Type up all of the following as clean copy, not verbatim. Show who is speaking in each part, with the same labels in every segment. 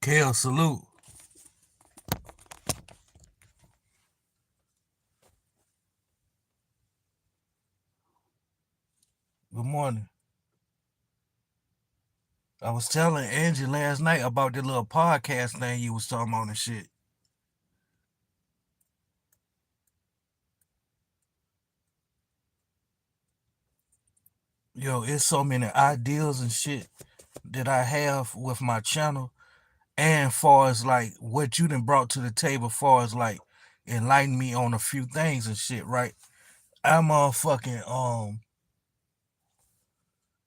Speaker 1: Kale, salute. Good morning. I was telling Angie last night about the little podcast thing you was talking about and shit. Yo, it's so many ideas and shit that I have with my channel, and far as like what you done brought to the table, far as like enlighten me on a few things and shit, right? I'm fucking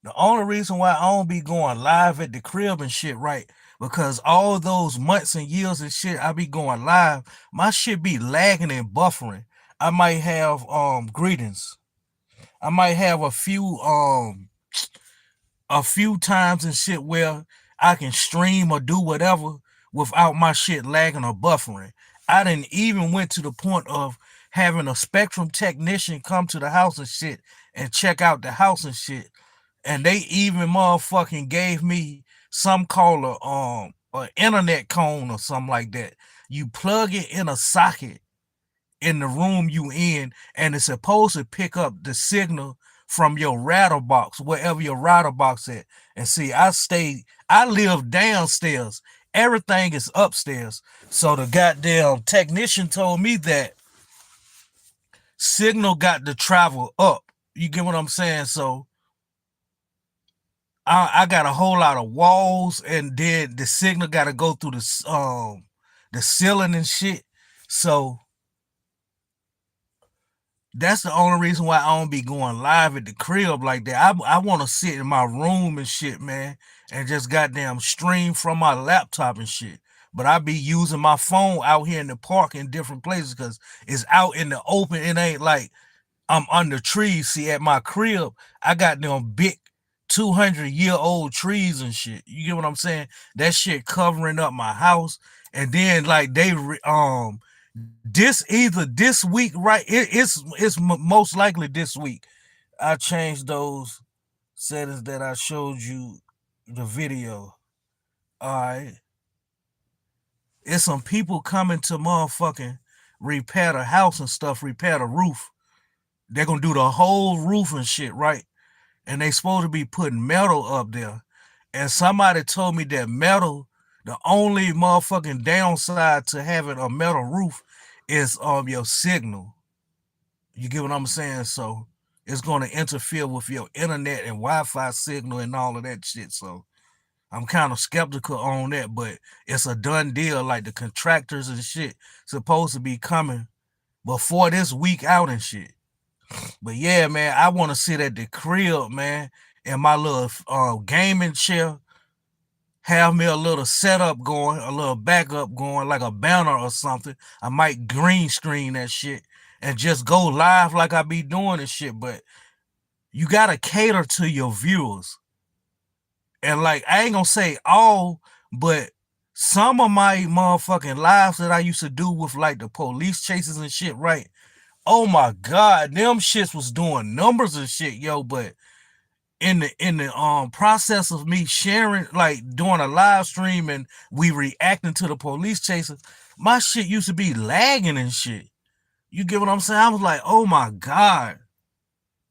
Speaker 1: the only reason why I don't be going live at the crib and shit, right? Because all those months and years and shit I be going live, my shit be lagging and buffering. I might have greetings. I might have a few times and shit where I can stream or do whatever without my shit lagging or buffering. I didn't even went to the point of having a Spectrum technician come to the house and shit and check out the house and shit, and they even motherfucking gave me some called a internet cone or something like that. You plug it in a socket in the room you in, and it's supposed to pick up the signal from your router box, wherever your router box at. And see, I live downstairs. Everything is upstairs. So the goddamn technician told me that signal got to travel up. You get what I'm saying? So I got a whole lot of walls, and then the signal got to go through the ceiling and shit. So that's the only reason why I don't be going live at the crib like that. I want to sit in my room and shit, man, and just goddamn stream from my laptop and shit. But I be using my phone out here in the park in different places because it's out in the open. It ain't like I'm under trees. See, at my crib, I got them big 200-year-old trees and shit. You get what I'm saying? That shit covering up my house. And then like this either this week, right? It's most likely this week. I changed those settings that I showed you the video. All right, it's some people coming to motherfucking repair the house and stuff, repair the roof. They're gonna do the whole roof and shit, right? And they supposed to be putting metal up there. And somebody told me that metal, the only motherfucking downside to having a metal roof is your signal. You get what I'm saying? So it's going to interfere with your internet and Wi-Fi signal and all of that shit. So I'm kind of skeptical on that, but it's a done deal. Like the contractors and shit supposed to be coming before this week out and shit. But yeah, man, I want to sit at the crib, man, in my little gaming chair, have me a little setup going, a little backup going, like a banner or something. I might green screen that shit and just go live like I be doing and shit. But you gotta cater to your viewers. And like I ain't gonna say all, but some of my motherfucking lives that I used to do with like the police chases and shit, right? Oh my god, them shits was doing numbers and shit, yo. But in the process of me sharing, like doing a live stream and we reacting to the police chases, my shit used to be lagging and shit. You get what I'm saying? I was like, oh my god.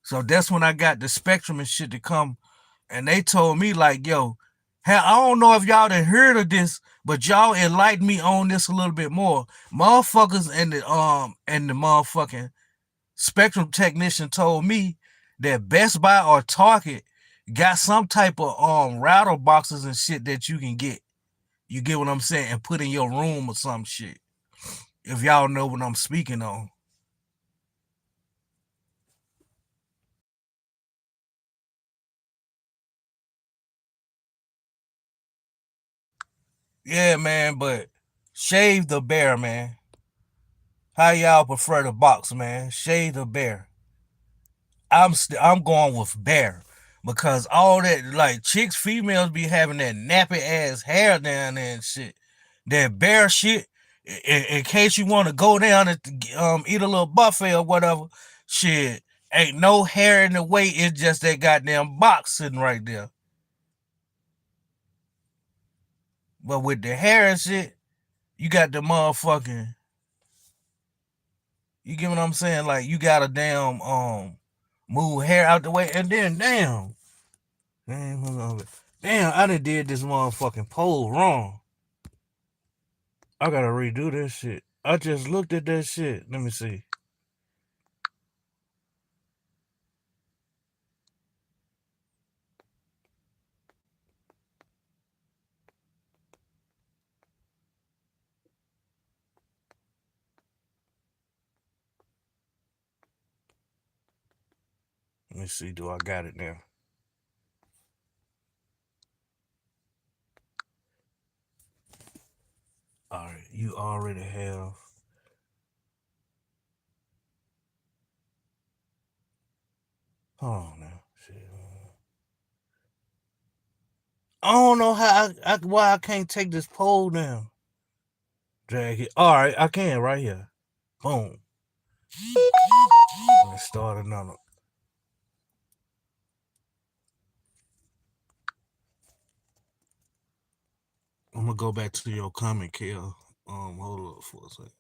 Speaker 1: So that's when I got the Spectrum and shit to come, and they told me like, yo, hell, I don't know if y'all done heard of this, but y'all enlightened me on this a little bit more. Motherfuckers and the motherfucking Spectrum technician told me that Best Buy or Target got some type of router boxes and shit that you can get. You get what I'm saying? And put in your room or some shit. If y'all know what I'm speaking on. Yeah, man, but shave the bear, man. How y'all prefer the box, man? Shave the bear. I'm going with bear because all that, like, chicks, females be having that nappy ass hair down there and shit. That bear shit. In case you want to go down and eat a little buffet or whatever, shit, ain't no hair in the way. It's just that goddamn box sitting right there. But with the hair and shit, you got the motherfucking. You get what I'm saying? Like you got to damn move hair out the way, and then damn, I done did this motherfucking pole wrong. I gotta redo this shit. I just looked at that shit. Let me see. Let me see. Do I got it now? All right, you already have. Hold on now. Shit. I don't know how why I can't take this pole down. Drag it. All right, I can right here. Boom. Let's start another. I'm gonna go back to your comment, Kel. Hold up for a second.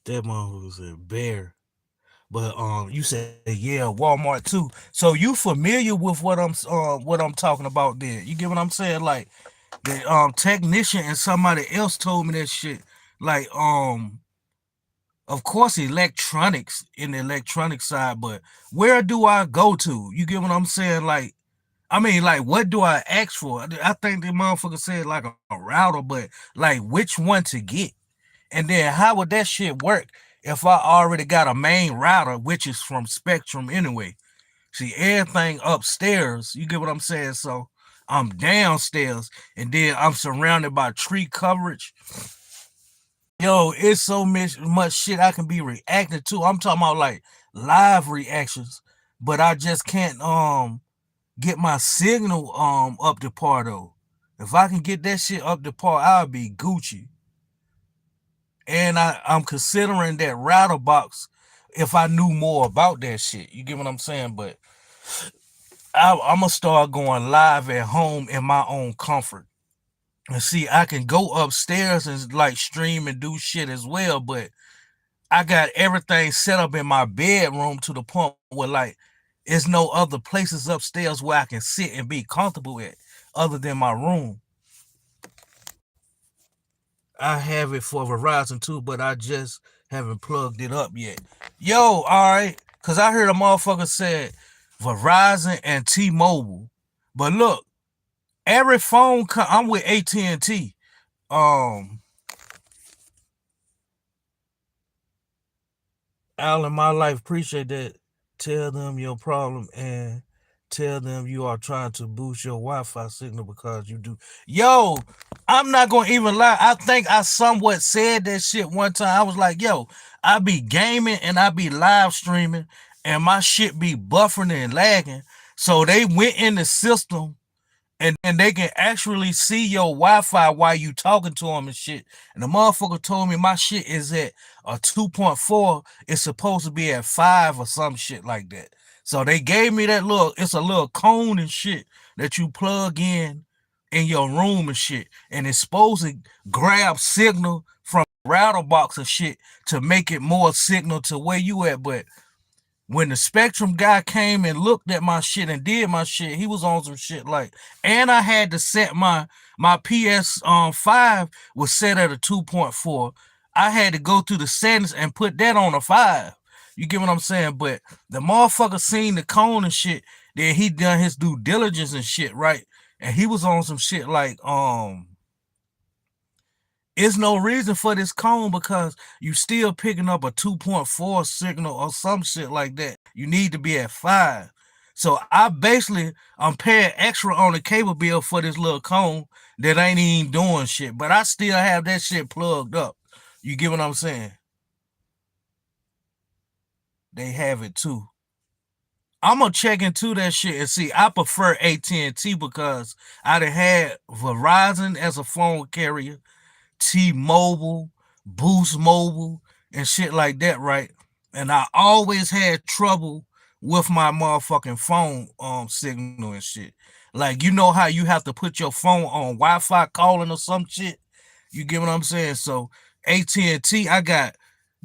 Speaker 1: That motherfucker said bear. But you said yeah, Walmart too. So you familiar with what I'm talking about there? You get what I'm saying? Like the technician and somebody else told me that shit. Like of course electronics in the electronic side, but where do I go to? You get what I'm saying? Like I mean, like, what do I ask for? I think the motherfucker said like a router, but like which one to get? And then how would that shit work if I already got a main router, which is from Spectrum anyway? See, everything upstairs, you get what I'm saying? So I'm downstairs and then I'm surrounded by tree coverage. Yo, it's so much shit I can be reacting to. I'm talking about like live reactions, but I just can't get my signal up to par though. If I can get that shit up to par, I'll be Gucci. And I'm considering that router box if I knew more about that shit. You get what I'm saying? But I'm gonna start going live at home in my own comfort. And see, I can go upstairs and like stream and do shit as well, but I got everything set up in my bedroom to the point where like there's no other places upstairs where I can sit and be comfortable at other than my room. I have it for Verizon too, but I just haven't plugged it up yet. Yo, all right, cause I heard a motherfucker said Verizon and T-Mobile, but look, every phone I'm with AT&T. Um, All in my life, appreciate that. Tell them your problem and tell them you are trying to boost your Wi-Fi signal because you do. Yo, I'm not gonna even lie. I think I somewhat said that shit one time. I was like, yo, I be gaming and I be live streaming and my shit be buffering and lagging. So they went in the system and they can actually see your Wi-Fi while you talking to them and shit. And the motherfucker told me my shit is at a 2.4. It's supposed to be at 5 or some shit like that. So they gave me that it's a little cone and shit that you plug in your room and shit. And it's supposed to grab signal from router box and shit to make it more signal to where you at. But when the Spectrum guy came and looked at my shit and did my shit, he was on some shit like, and I had to set my PS 5 was set at a 2.4. I had to go through the settings and put that on a 5. You get what I'm saying? But the motherfucker seen the cone and shit, then he done his due diligence and shit, right? And he was on some shit like, it's no reason for this cone because you still picking up a 2.4 signal or some shit like that. You need to be at 5. So I'm paying extra on the cable bill for this little cone that ain't even doing shit. But I still have that shit plugged up. You get what I'm saying? They have it too. I'm gonna check into that shit and see. I prefer AT&T because I done had Verizon as a phone carrier, T-Mobile, Boost Mobile, and shit like that, right? And I always had trouble with my motherfucking phone signal and shit. Like, you know how you have to put your phone on Wi-Fi calling or some shit? You get what I'm saying? So AT&T,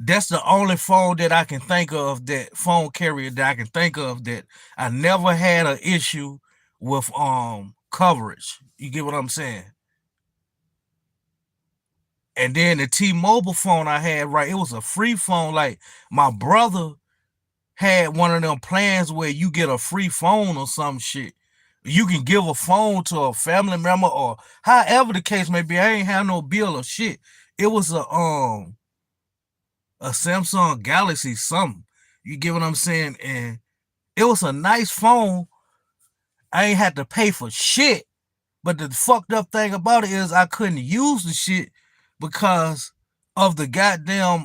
Speaker 1: that's the only phone that I can think of, that phone carrier that I can think of that I never had an issue with coverage. You get what I'm saying? And then the T-Mobile phone I had, right, it was a free phone. Like, my brother had one of them plans where you get a free phone or some shit. You can give a phone to a family member or however the case may be. I ain't have no bill or shit. It was a Samsung Galaxy something. You get what I'm saying? And it was a nice phone. I ain't had to pay for shit. But the fucked up thing about it is I couldn't use the shit because of the goddamn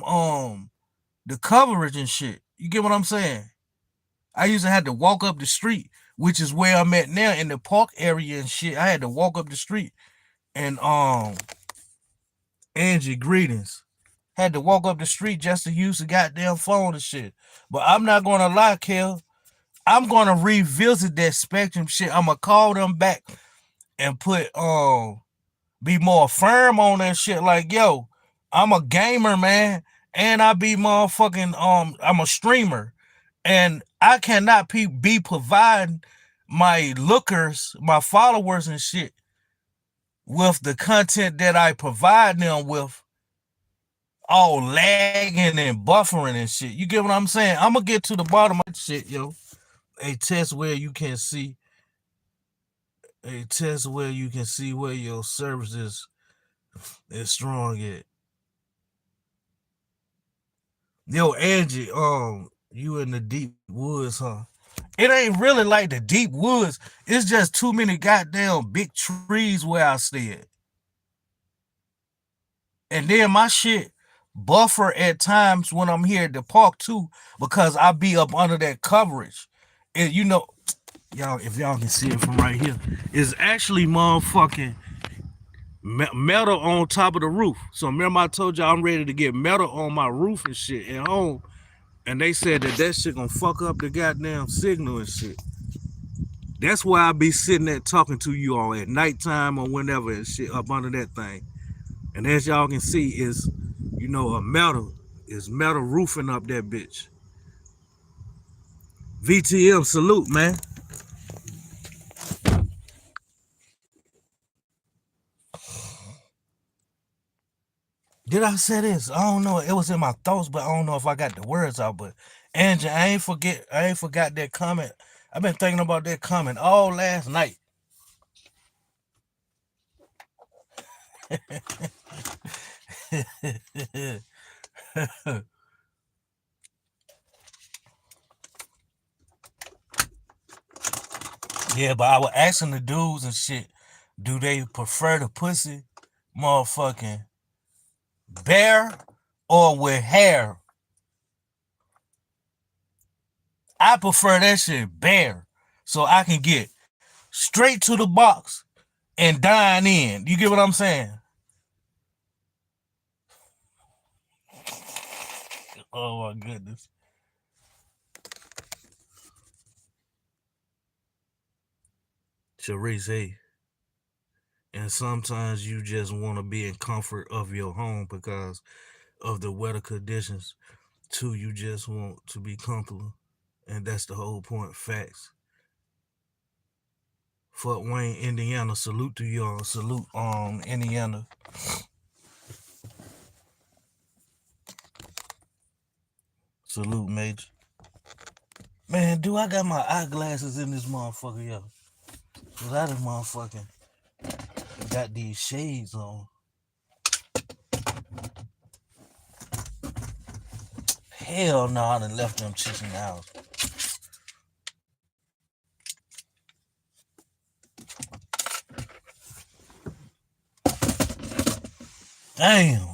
Speaker 1: the coverage and shit. You get what I'm saying? I used to have to walk up the street, which is where I'm at now in the park area and shit. I had to walk up the street and Angie, greetings. Had to walk up the street just to use the goddamn phone and shit. But I'm not gonna lie, Kel. I'm gonna revisit that Spectrum shit. I'm gonna call them back and put be more firm on that shit. Like, yo, I'm a gamer, man, and I be motherfucking I'm a streamer, and I cannot be providing my lookers, my followers and shit with the content that I provide them with, all lagging and buffering and shit. You get what I'm saying? I'm gonna get to the bottom of that shit, yo. A test where you can see where your service is strong at. Yo, Angie, you in the deep woods, huh? It ain't really like the deep woods. It's just too many goddamn big trees where I stay at. And then my shit buffer at times when I'm here at the park too, because I be up under that coverage. And you know, y'all, if y'all can see it from right here, it's actually motherfucking metal on top of the roof. So remember I told y'all I'm ready to get metal on my roof and shit at home. And they said that shit gonna fuck up the goddamn signal and shit. That's why I be sitting there talking to you all at nighttime or whenever and shit up under that thing. And as y'all can see, is a metal roofing up that bitch. VTM, salute, man. Did I say this? I don't know. It was in my thoughts, but I don't know if I got the words out. But Angie, I ain't forgot that comment. I've been thinking about that comment all last night. Yeah, but I was asking the dudes and shit, do they prefer the pussy motherfucking bare or with hair? I prefer that shit bare, so I can get straight to the box and dine in. You get what I'm saying? Oh my goodness. Sharice, hey. And sometimes you just want to be in comfort of your home because of the weather conditions. Too, you just want to be comfortable. And that's the whole point. Facts. Fort Wayne, Indiana. Salute to y'all. Salute Indiana. Salute, Major. Man, do I got my eyeglasses in this motherfucker, yo? Cause I done motherfucking got these shades on. Hell no, I done left them chicks in the house. Damn.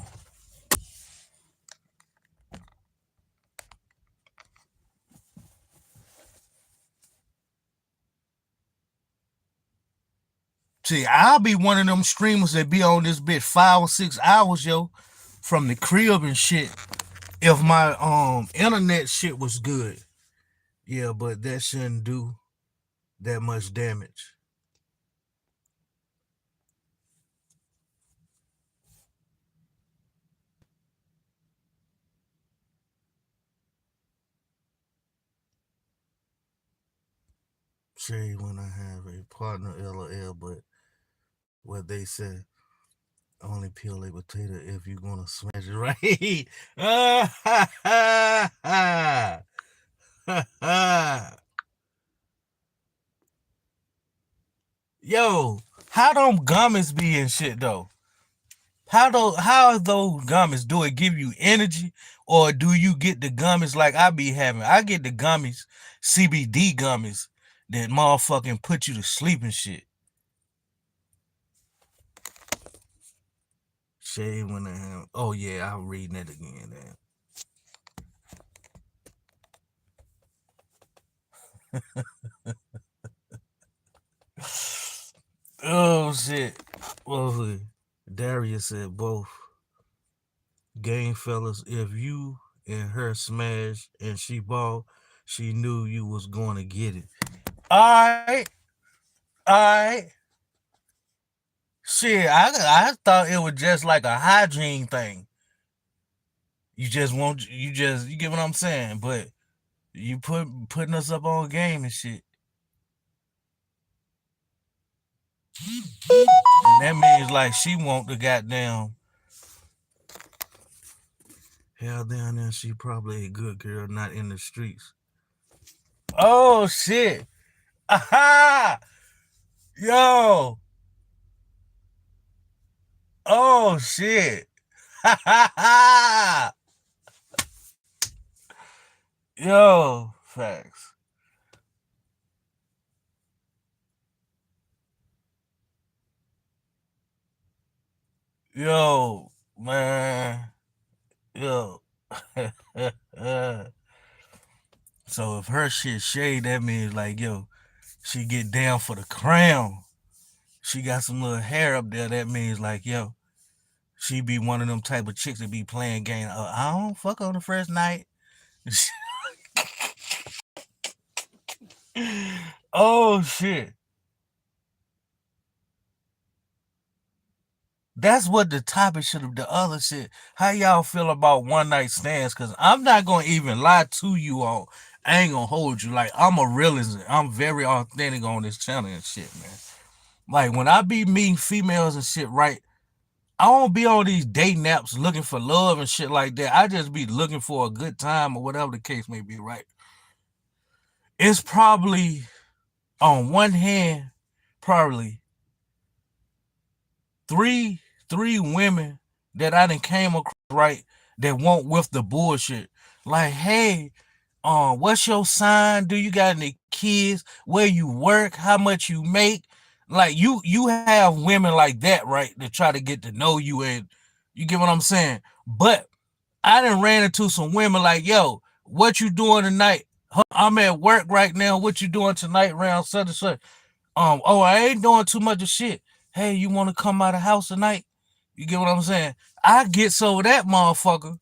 Speaker 1: See, I'll be one of them streamers that be on this bit 5 or 6 hours, yo, from the crib and shit. If my internet shit was good. Yeah, but that shouldn't do that much damage. Say when I have a partner, LOL, but what they said, only peel a potato if you're gonna smash it right. Yo, how them gummies be and shit though? How those gummies, do it give you energy, or do you get the gummies like I be having? I get the gummies, CBD gummies, that motherfucking put you to sleep and shit. Shade when I have. Oh yeah, I'm reading it again. Oh shit. Well, Darius said both. Game fellas, if you and her smash and she ball, she knew you was going to get it. Alright. Alright. Shit, I thought it was just like a hygiene thing. You get what I'm saying? But you putting us up on game and shit. And that means like she want the goddamn hell down there. She probably a good girl, not in the streets. Oh shit. Aha! Yo. Oh shit. Ha ha ha. Yo, facts. Yo, man. Yo. So if her shit shade, that means like, yo, she get down for the crown. She got some little hair up there. That means like, yo, she be one of them type of chicks that be playing game. I don't fuck on the first night. Oh shit. That's what the topic should have. The other shit. How y'all feel about one night stands? Cause I'm not gonna even lie to you all. I ain't gonna hold you. Like I'm a realist. I'm very authentic on this channel and shit, man. Like when I be meeting females and shit, right? I don't be on these dating apps looking for love and shit like that. I just be looking for a good time or whatever the case may be, right? It's probably on one hand, probably three women that I done came across, right, that won't with the bullshit. Like, hey, what's your sign? Do you got any kids? Where you work? How much you make? Like you have women like that, right, that try to get to know you, and you get what I'm saying. But I done ran into some women like, yo, what you doing tonight? I'm at work right now. What you doing tonight around such and such? Oh, I ain't doing too much of shit. Hey, you want to come out of the house tonight? You get what I'm saying? I get so that motherfucker.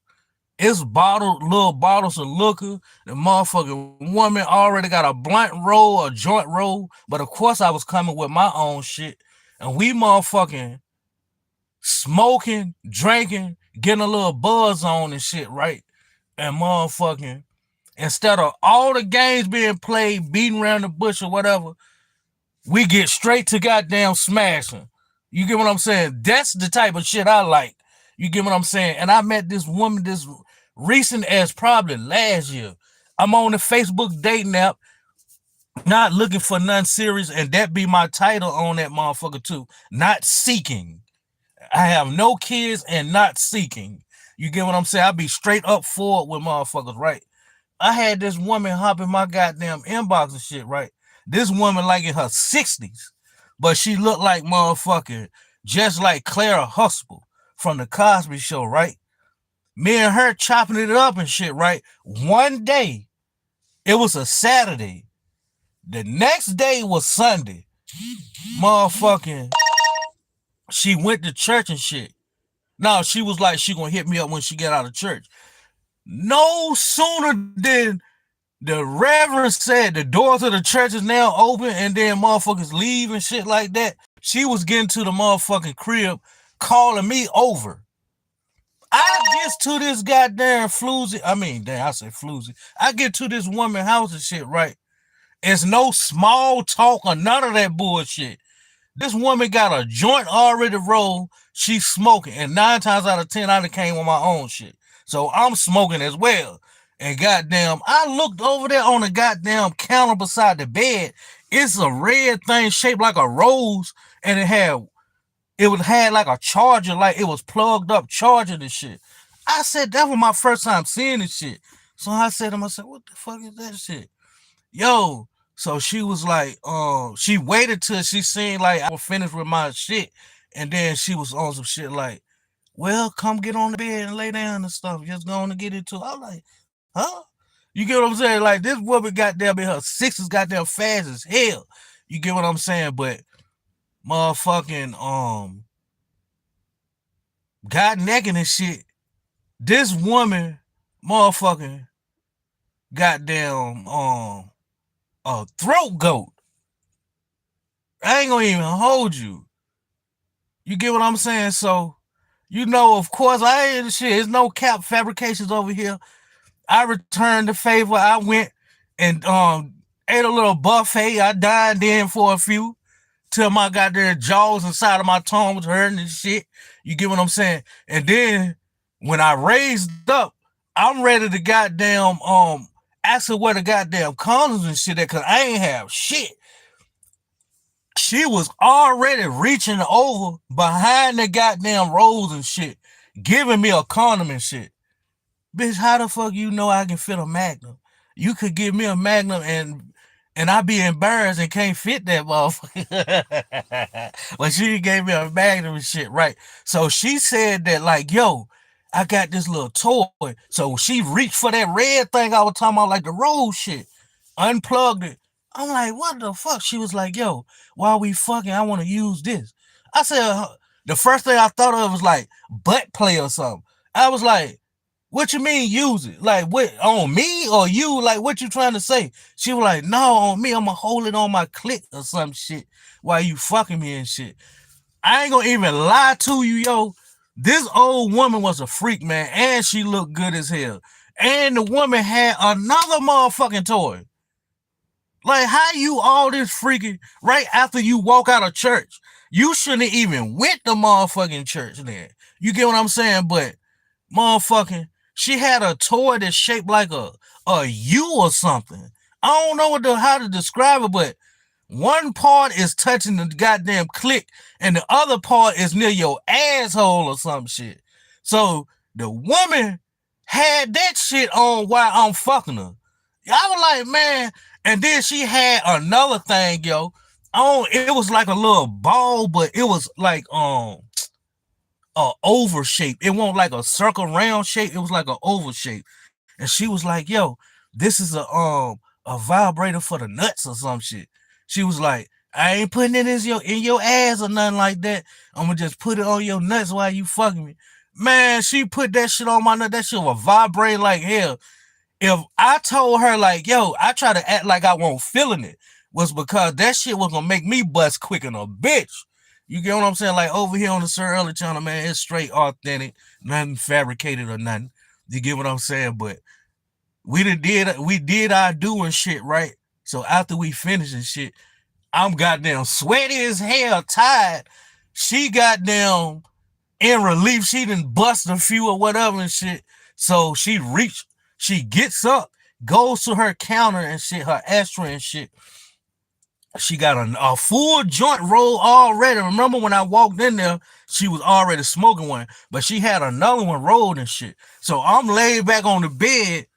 Speaker 1: It's little bottles of liquor. The motherfucking woman already got a blunt roll, a joint roll. But of course, I was coming with my own shit. And we motherfucking smoking, drinking, getting a little buzz on and shit, right? And motherfucking, instead of all the games being played, beating around the bush or whatever, we get straight to goddamn smashing. You get what I'm saying? That's the type of shit I like. You get what I'm saying? And I met this woman this recent as probably last year. I'm on the Facebook dating app, not looking for none serious, and that be my title on that motherfucker too. Not seeking. I have no kids and not seeking. You get what I'm saying? I be straight up forward with motherfuckers, right? I had this woman hop in my goddamn inbox and shit, right? This woman like in her 60s, but she looked like motherfucking just like Clara Huxtable from the Cosby Show, right? Me and her chopping it up and shit, right? One day, it was a Saturday. The next day was Sunday. Motherfucking, she went to church and shit. Now she was like, she gonna hit me up when she get out of church. No sooner than the reverend said the doors of the church is now open and then motherfuckers leave and shit like that, she was getting to the motherfucking crib calling me over. I get to this goddamn floozy. I mean, damn, I say floozy. I get to this woman house and shit, right? It's no small talk or none of that bullshit. This woman got a joint already rolled. She's smoking. And 9 times out of 10, I done came with my own shit. So I'm smoking as well. And goddamn, I looked over there on the goddamn counter beside the bed. It's a red thing shaped like a rose. And it had like a charger, like it was plugged up charging this shit. I said, that was my first time seeing this shit. So I said to myself, what the fuck is that shit? Yo, so she was like, she waited till she seen like I was finished with my shit. And then she was on some shit like, well, come get on the bed and lay down and stuff. Just going to get into it. I'm like, huh? You get what I'm saying? Like, this woman goddamn in her sixes goddamn fast as hell. You get what I'm saying? But motherfucking got naked and shit. This woman motherfucking goddamn a throat goat. I ain't gonna even hold you. You get what I'm saying? So, you know, of course, I ain't shit. There's no cap fabrications over here. I returned the favor. I went and ate a little buffet. I dined in for a few till my goddamn jaws inside of my tongue was hurting and shit. You get what I'm saying? And then when I raised up, I'm ready to goddamn ask her where the goddamn condoms and shit at, cause I ain't have shit. She was already reaching over behind the goddamn rolls and shit, giving me a condom and shit. Bitch, how the fuck you know I can fit a Magnum? You could give me a Magnum and I be embarrassed and can't fit that motherfucker. But she gave me a Magnum and shit, right? So she said that like, yo, I got this little toy. So she reached for that red thing I was talking about, like the roll shit, unplugged it. I'm like, what the fuck? She was like, yo, while we fucking, I want to use this. I said, the first thing I thought of was like butt play or something. I was like, what you mean use it? Like, what, on me or you? Like, what you trying to say? She was like, no, on me. I'm going to hold it on my clit or some shit while you fucking me and shit. I ain't going to even lie to you, yo. This old woman was a freak, man, and she looked good as hell. And the woman had another motherfucking toy. Like, how you all this freaking right after you walk out of church? You shouldn't even went to motherfucking church then. You get what I'm saying? But motherfucking, she had a toy that's shaped like a U or something. I don't know how to describe it, but one part is touching the goddamn clit and the other part is near your asshole or some shit. So the woman had that shit on while I'm fucking her. I was like, man. And then she had another thing, yo. It was like a little ball, but it was like oval shape. It wasn't like a circle round shape. It was like an oval shape. And she was like, yo, this is a vibrator for the nuts or some shit. She was like, I ain't putting it in your ass or nothing like that. I'm gonna just put it on your nuts while you fucking me. Man, she put that shit on my nut. That shit was vibrate like hell. If I told her like, yo, I try to act like I won't feeling it, was because that shit was gonna make me bust quick in a bitch. You get what I'm saying? Like over here on the Sir Early channel, man, it's straight authentic, nothing fabricated or nothing. You get what I'm saying? But we did our doing shit, right? So after we finished and shit, I'm goddamn sweaty as hell, tired. She goddamn in relief. She didn't bust a few or whatever and shit. So she gets up, goes to her counter and shit, her ashtray and shit. She got a full joint roll already. Remember when I walked in there, she was already smoking one, but she had another one rolled and shit. So I'm laid back on the bed.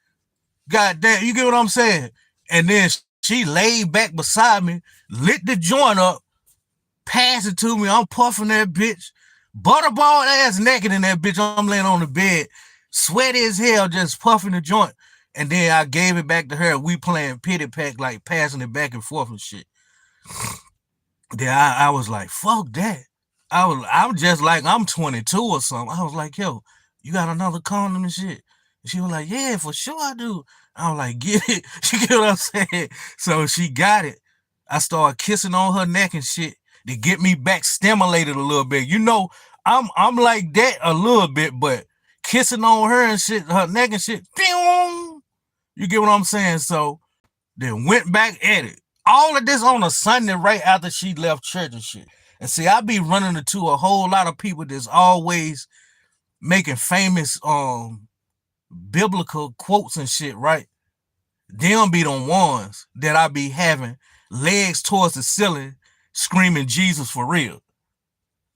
Speaker 1: Goddamn, you get what I'm saying? And then she laid back beside me, lit the joint up, passed it to me. I'm puffing that bitch, butterball ass naked in that bitch. I'm laying on the bed, sweaty as hell, just puffing the joint. And then I gave it back to her. We playing pity pack, like passing it back and forth and shit. Then I was like, fuck that. I'm just like I'm 22 or something. I was like, yo, you got another condom and shit? And she was like, yeah, for sure I do. I was like, get it. She get what I'm saying? So she got it. I started kissing on her neck and shit to get me back stimulated a little bit. You know, I'm like that a little bit, but kissing on her and shit, her neck and shit, pew, you get what I'm saying? So then went back at it. All of this on a Sunday right after she left church and shit. And see, I be running into a whole lot of people that's always making famous biblical quotes and shit, right? Them be the ones that I be having legs towards the ceiling screaming Jesus for real.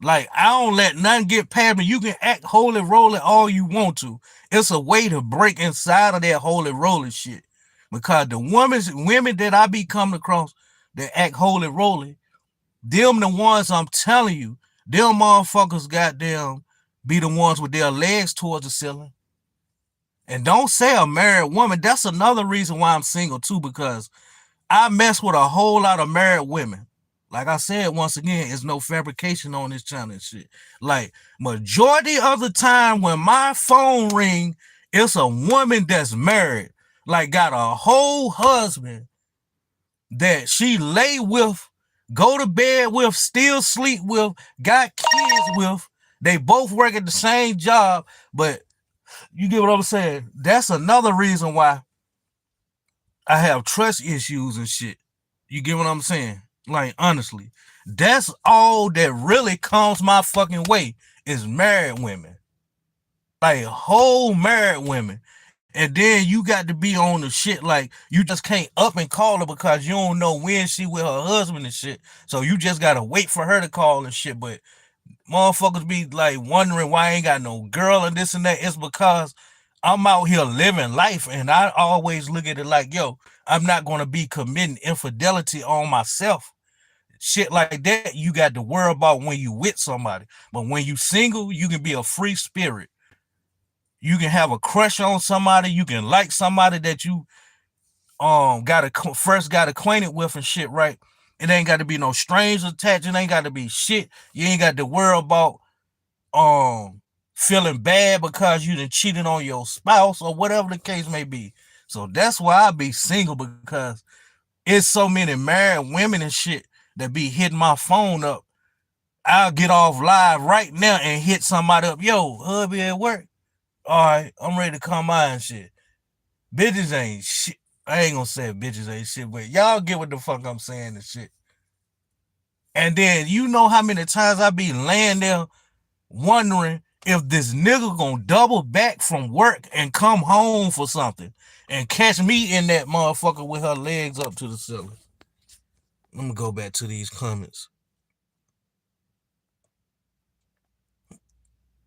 Speaker 1: Like, I don't let nothing get past me. You can act holy roly all you want to. It's a way to break inside of that holy roly shit. Because the women that I be coming across that act holy roly, them the ones I'm telling you, them motherfuckers goddamn be the ones with their legs towards the ceiling. And don't say a married woman. That's another reason why I'm single too, because I mess with a whole lot of married women. Like I said, once again, it's no fabrication on this channel and shit. Like, majority of the time when my phone ring, it's a woman that's married, like got a whole husband that she lay with, go to bed with, still sleep with, got kids with. They both work at the same job, but you get what I'm saying? That's another reason why I have trust issues and shit. You get what I'm saying? Like, honestly, that's all that really comes my fucking way is married women. Like, whole married women. And then you got to be on the shit like you just can't up and call her because you don't know when she with her husband and shit. So you just gotta wait for her to call and shit. But motherfuckers be like wondering why I ain't got no girl and this and that. It's because I'm out here living life, and I always look at it like, yo, I'm not gonna be committing infidelity on myself. Shit like that, you got to worry about when you with somebody. But when you single, you can be a free spirit. You can have a crush on somebody. You can like somebody that you first got acquainted with and shit, right? It ain't got to be no strings attached. It ain't got to be shit. You ain't got to worry about feeling bad because you done cheated on your spouse or whatever the case may be. So that's why I be single, because it's so many married women and shit that be hitting my phone up. I'll get off live right now and hit somebody up. Yo, hubby at work. All right, I'm ready to come by and shit. Bitches ain't shit. I ain't gonna say bitches ain't shit, but y'all get what the fuck I'm saying and shit. And then you know how many times I be laying there wondering if this nigga gonna double back from work and come home for something and catch me in that motherfucker with her legs up to the ceiling. Let me go back to these comments.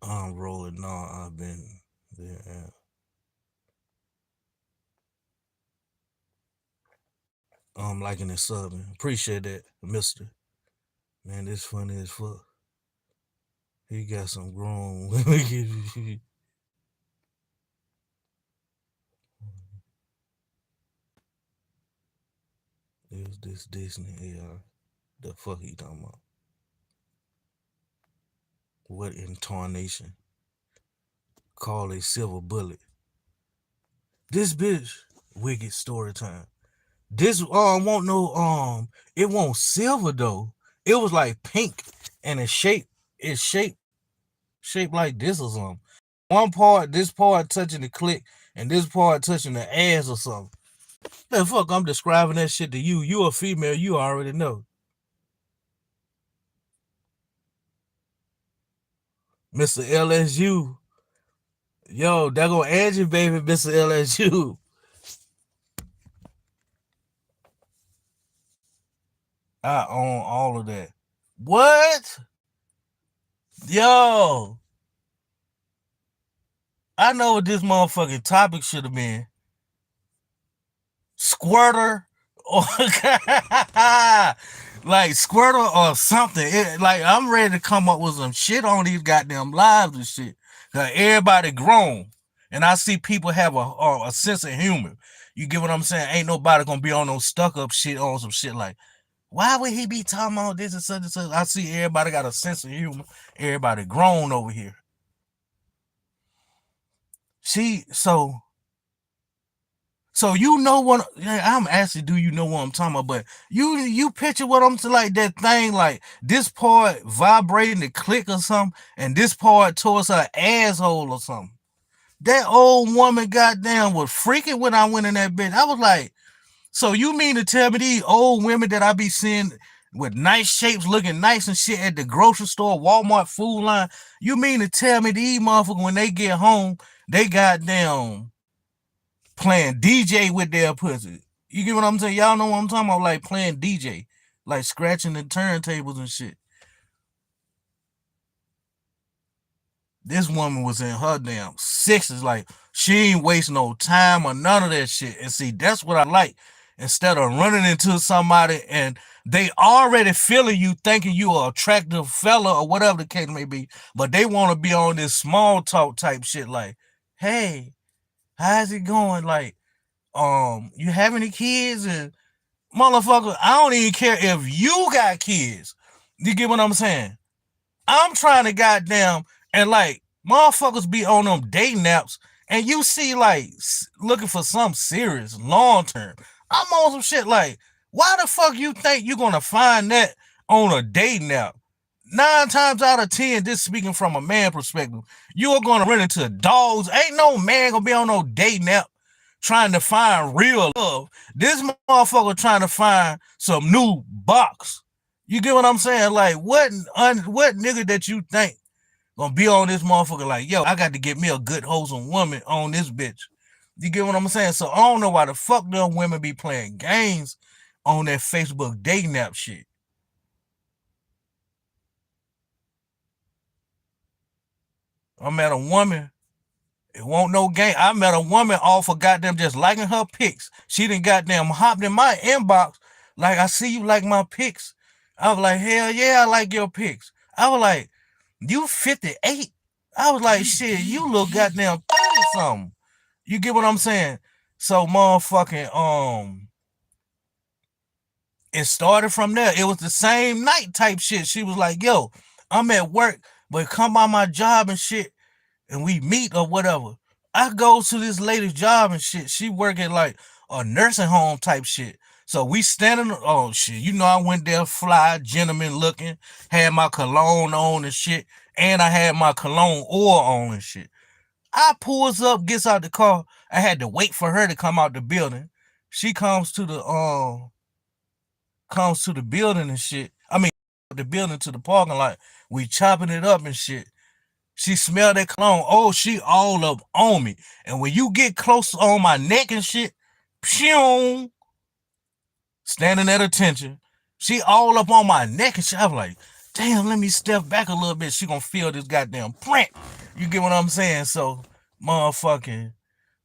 Speaker 1: I'm rolling. No, I've been there. I'm liking it subbing. Appreciate that, mister. Man, this funny as fuck. He got some grown women. Is this Disney AR? The fuck he talking about? What intonation? Call a silver bullet. This bitch, wicked story time. This won't no it won't silver though. It was like pink and it's shaped like this or something. One part, this part touching the click, and this part touching the ass or something. The fuck I'm describing that shit to you. You a female, you already know. Mr. LSU. Yo, that go Angie, baby, Mr. LSU. I own all of that. What? Yo. I know what this motherfucking topic should have been. Squirter or like squirter or something. Like, I'm ready to come up with some shit on these goddamn lives and shit. Cause everybody grown. And I see people have a sense of humor. You get what I'm saying? Ain't nobody gonna be on no stuck up shit on some shit like, Why would he be talking about this and such and such? I see everybody got a sense of humor. Everybody grown over here. See, so you know what I'm asking? Do you know what I'm talking about? But you picture what I'm like that thing like this part vibrating to click or something, and this part towards her asshole or something. That old woman goddamn was freaking when I went in that bitch. I was like, so you mean to tell me these old women that I be seeing with nice shapes, looking nice and shit at the grocery store, Walmart, food line? You mean to tell me these motherfuckers when they get home, they goddamn playing DJ with their pussy? You get what I'm saying? Y'all know what I'm talking about? Like playing DJ, like scratching the turntables and shit. This woman was in her damn sixties. Like she ain't wasting no time or none of that shit. And see, that's what I like. Instead of running into somebody and they already feeling you, thinking you an attractive fella or whatever the case may be, but they want to be on this small talk type shit. Like, hey, how's it going? Like, you have any kids? And motherfucker, I don't even care if you got kids. You get what I'm saying? I'm trying to goddamn and like motherfuckers be on them dating apps and you see like looking for something serious long term. I'm on some shit like, why the fuck you think you gonna find that on a dating app? 9 times out of 10, this speaking from a man perspective, you're gonna run into dogs. Ain't no man gonna be on no dating app trying to find real love. This motherfucker trying to find some new box. You get what I'm saying? Like, what nigga that you think gonna be on this motherfucker like, yo, I got to get me a good wholesome woman on this bitch. You get what I'm saying? So I don't know why the fuck them women be playing games on that Facebook dating app shit. I met a woman. It won't no game. I met a woman all for goddamn just liking her pics. She done goddamn hopped in my inbox. Like, I see you like my pics. I was like, hell yeah, I like your pics. I was like, you 58? I was like, shit, you look goddamn 30 something. You get what I'm saying? So motherfucking it started from there. It was the same night type shit. She was like, yo, I'm at work, but come by my job and shit, and we meet or whatever. I go to this lady's job and shit. She working like a nursing home type shit. So we standing, oh shit, you know, I went there fly, gentleman looking, had my cologne on and shit, and I had my cologne oil on and shit. I pulls up, gets out the car. I had to wait for her to come out the building. She comes to the building and shit. I mean, the building to the parking lot. We chopping it up and shit. She smelled that cologne. Oh, she all up on me. And when you get close on my neck and shit, pew, standing at attention. She all up on my neck and shit. I was like, damn, let me step back a little bit. She gonna feel this goddamn print. You get what I'm saying? So, motherfucking,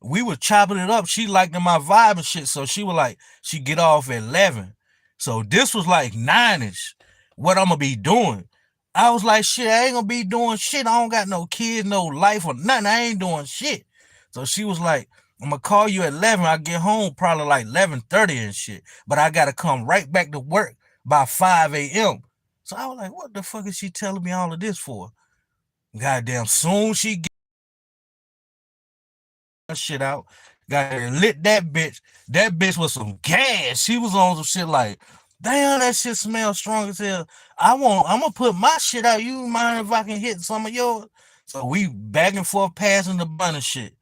Speaker 1: we was chopping it up. She liked my vibe and shit. So she was like, she get off at 11. So this was like 9ish. What I'm gonna be doing? I was like, shit, I ain't gonna be doing shit. I don't got no kids, no life or nothing. I ain't doing shit. So she was like, I'm gonna call you at 11. I get home probably like 11:30 and shit. But I gotta come right back to work by 5 a.m. So I was like, what the fuck is she telling me all of this for? Goddamn, soon she get her shit out. Got lit that bitch. That bitch was some gas. She was on some shit like, damn, that shit smells strong as hell. I'm gonna put my shit out. You mind if I can hit some of yours? So we back and forth passing the bun and shit.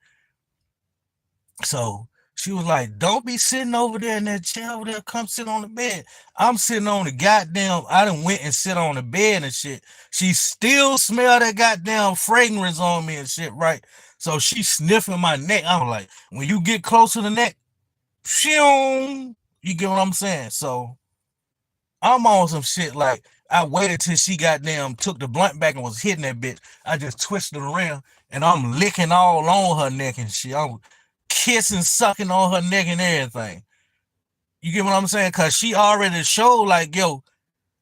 Speaker 1: So she was like, don't be sitting over there in that chair over there. Come sit on the bed. I'm sitting on the goddamn, I done went and sit on the bed and shit. She still smelled that goddamn fragrance on me and shit, right? So she sniffing my neck. I'm like, when you get close to the neck, phew, you get what I'm saying? So I'm on some shit like, I waited till she goddamn took the blunt back and was hitting that bitch. I just twisted around and I'm licking all on her neck and shit. I'm kissing, sucking on her neck and everything. You get what I'm saying? Cause she already showed like, yo,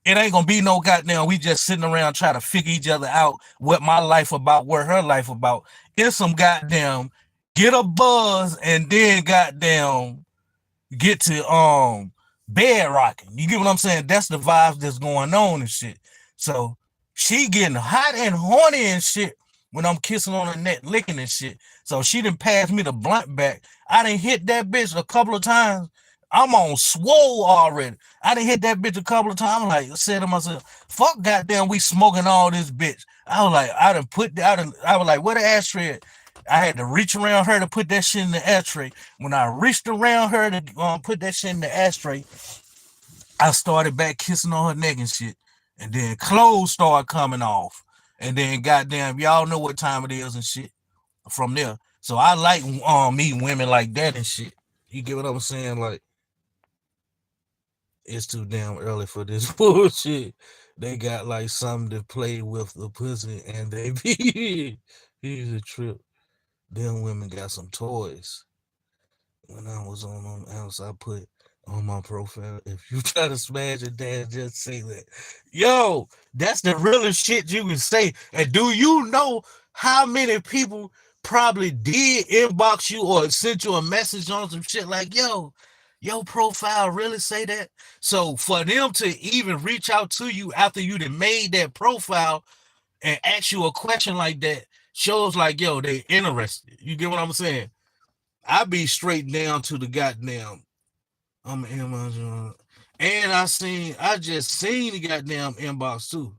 Speaker 1: it ain't gonna be no goddamn, we just sitting around trying to figure each other out what my life about, what her life about. It's some goddamn get a buzz and then goddamn get to bed rocking. You get what I'm saying? That's the vibes that's going on and shit. So she getting hot and horny and shit when I'm kissing on her neck, licking and shit. So she done passed me the blunt back. I done hit that bitch a couple of times. I'm on swole already. I done hit that bitch a couple of times. I'm like, said to myself, fuck goddamn, we smoking all this bitch. I was like, I was like, where the ashtray at? I had to reach around her to put that shit in the ashtray. When I reached around her to put that shit in the ashtray, I started back kissing on her neck and shit. And then clothes started coming off. And then goddamn, y'all know what time it is and shit from there. So I like meeting women like that and shit. You get what I'm saying? Like, it's too damn early for this bullshit. They got like something to play with the pussy and they be he's a trip. Them women got some toys. When I was on them apps, I put on my profile, if you try to smash your dad, just say that. Yo, that's the realest shit you can say. And do you know how many people probably did inbox you or sent you a message on some shit like, yo, your profile really say that? So for them to even reach out to you after you done made that profile and ask you a question like that shows like, yo, they interested. You get what I'm saying? I be straight down to the goddamn. I'm an Amazon, and I just seen the goddamn inbox too.